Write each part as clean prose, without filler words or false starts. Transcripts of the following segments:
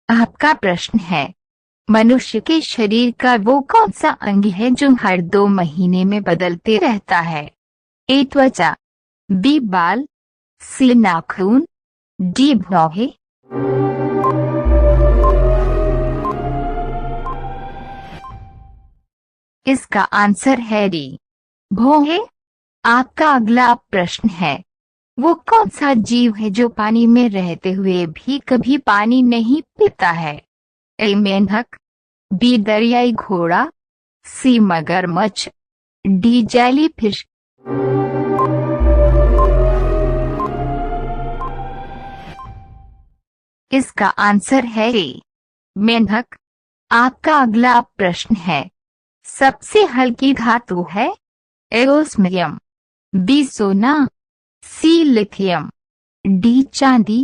आपका प्रश्न है, मनुष्य के शरीर का वो कौन सा अंग है जो हर 2 महीने में बदलते रहता है? ए त्वचा, बी बाल, सी नाखून, डी भौहें। इसका आंसर है डी भौहें। आपका अगला प्रश्न है, वो कौन सा जीव है जो पानी में रहते हुए भी कभी पानी नहीं पीता है? ए मेंढक, बी दरियाई घोड़ा, सी मगरमच्छ, डी जेलीफिश। इसका आंसर है ए मेंढक। आपका अगला प्रश्न है, सबसे हल्की धातु है? ए ओस्मियम, बी सोना, सी लिथियम, डी चांदी।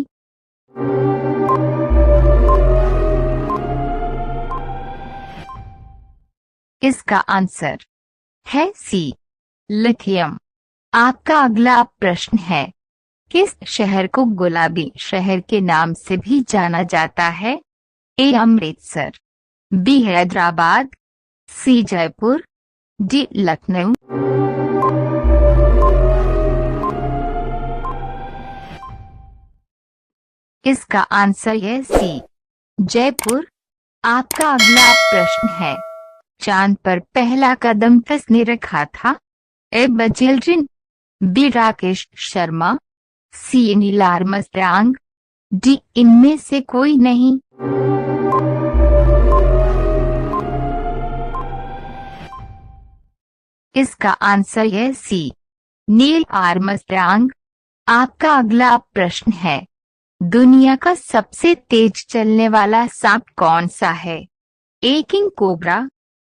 इसका आंसर है सी लिथियम। आपका अगला प्रश्न है, किस शहर को गुलाबी शहर के नाम से भी जाना जाता है? ए अमृतसर, बी हैदराबाद, सी जयपुर, डी लखनऊ। इसका आंसर है सी जयपुर। आपका अगला प्रश्न है, चांद पर पहला कदम किसने रखा था? A Buzz Aldrin, B Rakesh Sharma, C Neil Armstrong, D इनमें से कोई नहीं। इसका आंसर है सी नील आर्मस्ट्रांग। आपका अगला प्रश्न है, दुनिया का सबसे तेज चलने वाला सांप कौन सा है? ए किंग कोबरा,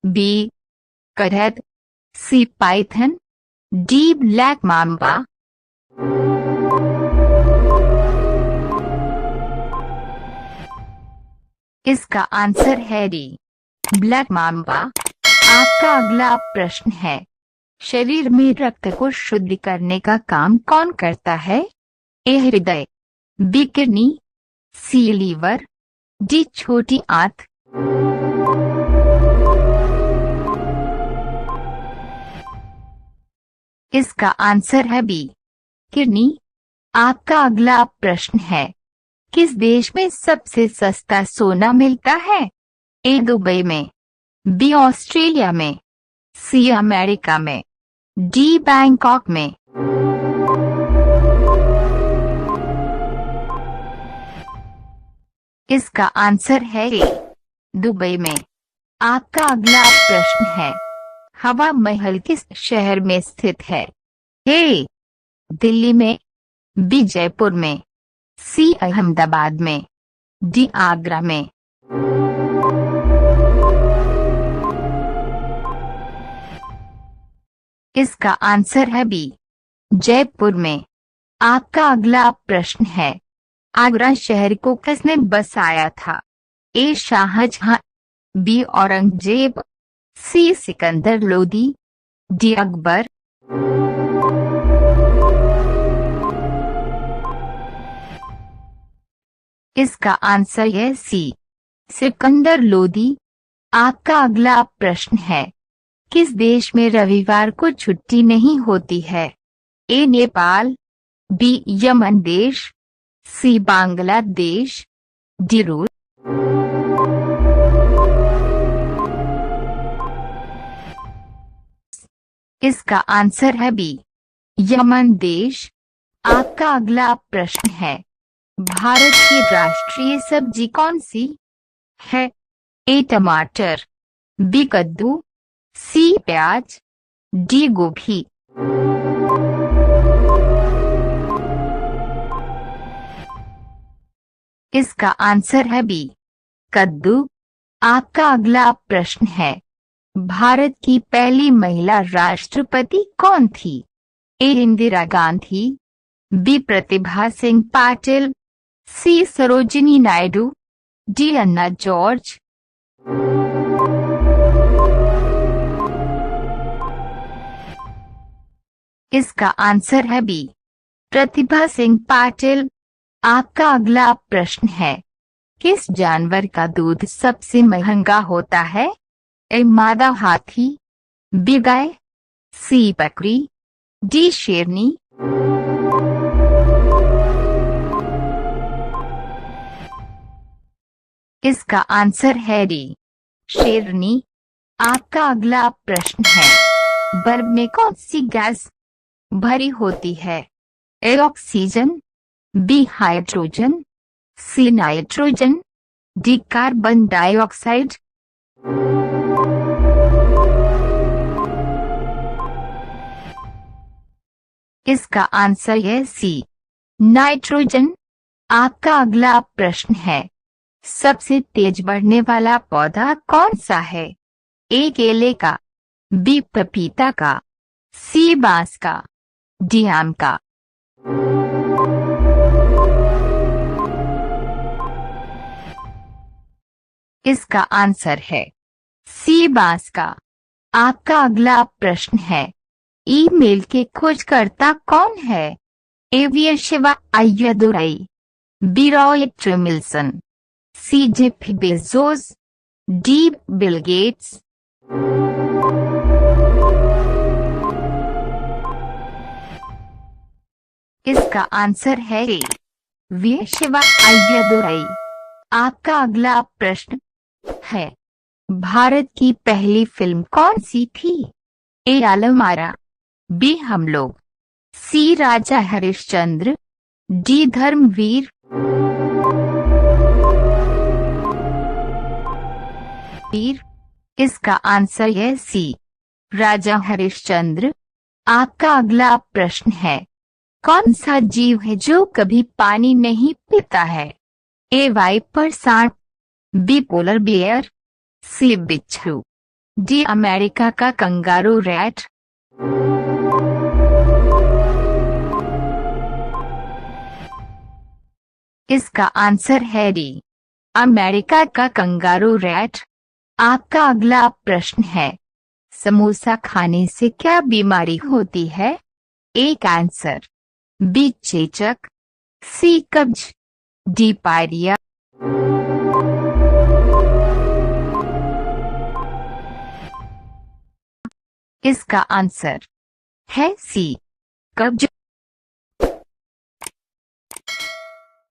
बी करहद, C python, D black mamba. इसका आंसर है डी ब्लैक माम्बा। आपका अगला प्रश्न है, शरीर में रक्त को शुद्ध करने का काम कौन करता है? ए हृदय, B kidney, C liver, D छोटी आंत। इसका आंसर है बी किडनी। आपका अगला प्रश्न है, किस देश में सबसे सस्ता सोना मिलता है? ए दुबई में, बी ऑस्ट्रेलिया में, सी अमेरिका में, डी बैंकॉक में। इसका आंसर है ए दुबई में। आपका अगला प्रश्न है, हवा महल किस शहर में स्थित है? ए दिल्ली में, बी जयपुर में, सी अहमदाबाद में, डी आगरा में। इसका आंसर है बी जयपुर में। आपका अगला प्रश्न है, आगरा शहर को किसने बसाया था? ए शाहजहां, बी औरंगजेब, सी सिकंदर लोदी, डी अकबर। इसका आंसर है सी सिकंदर लोदी। आपका अगला प्रश्न है, किस देश में रविवार को छुट्टी नहीं होती है? ए नेपाल, बी यमन देश, सी बांग्लादेश, डी रूस। इसका आंसर है बी यमन देश। आपका अगला प्रश्न है, भारत की राष्ट्रीय सब्जी कौन सी है? ए टमाटर, बी कद्दू, सी प्याज, डी गोभी। इसका आंसर है बी कद्दू। आपका अगला प्रश्न है, भारत की पहली महिला राष्ट्रपति कौन थी? ए इंदिरा गांधी, बी प्रतिभा सिंह पाटिल, सी सरोजिनी नायडू, डी अन्ना जॉर्ज। इसका आंसर है बी प्रतिभा सिंह पाटिल। आपका अगला प्रश्न है, किस जानवर का दूध सबसे महंगा होता है? ए मादा हाथी, बी गाय, सी बकरी, डी शेरनी। इसका आंसर है डी शेरनी। आपका अगला प्रश्न है, बर्फ में कौन सी गैस भरी होती है? A oxygen, B hydrogen, C nitrogen, D carbon dioxide. इसका आंसर है सी नाइट्रोजन। आपका अगला प्रश्न है, सबसे तेज बढ़ने वाला पौधा कौन सा है? ए केले का, बी पपीता का, सी बांस का, डी आम का। इसका आंसर है सी बांस का। आपका अगला प्रश्न है, ईमेल के खोजकर्ता कौन है? A Shiva Ayyadurai, B Roy Tomlinson, C Jeff Bezos, D Bill Gates. इसका आंसर है ए शिवा अय्यदुरई। आपका अगला प्रश्न है, भारत की पहली फिल्म कौन सी थी? ए आलमारा, बी हम लोग, सी राजा हरिश्चंद्र, डी धर्मवीर। इसका आंसर है सी राजा हरिश्चंद्र। आपका अगला प्रश्न है, कौन सा जीव है जो कभी पानी नहीं पीता है? ए वाइपर सांप, बी पोलर बियर, सी बिच्छू, डी अमेरिका का कंगारू रैट। इसका आंसर है डी अमेरिका का कंगारू रैट। आपका अगला प्रश्न है, समोसा खाने से क्या बीमारी होती है? ए कैंसर, बी चेचक, सी कब्ज, डी पायरिया। इसका आंसर है सी कब्ज।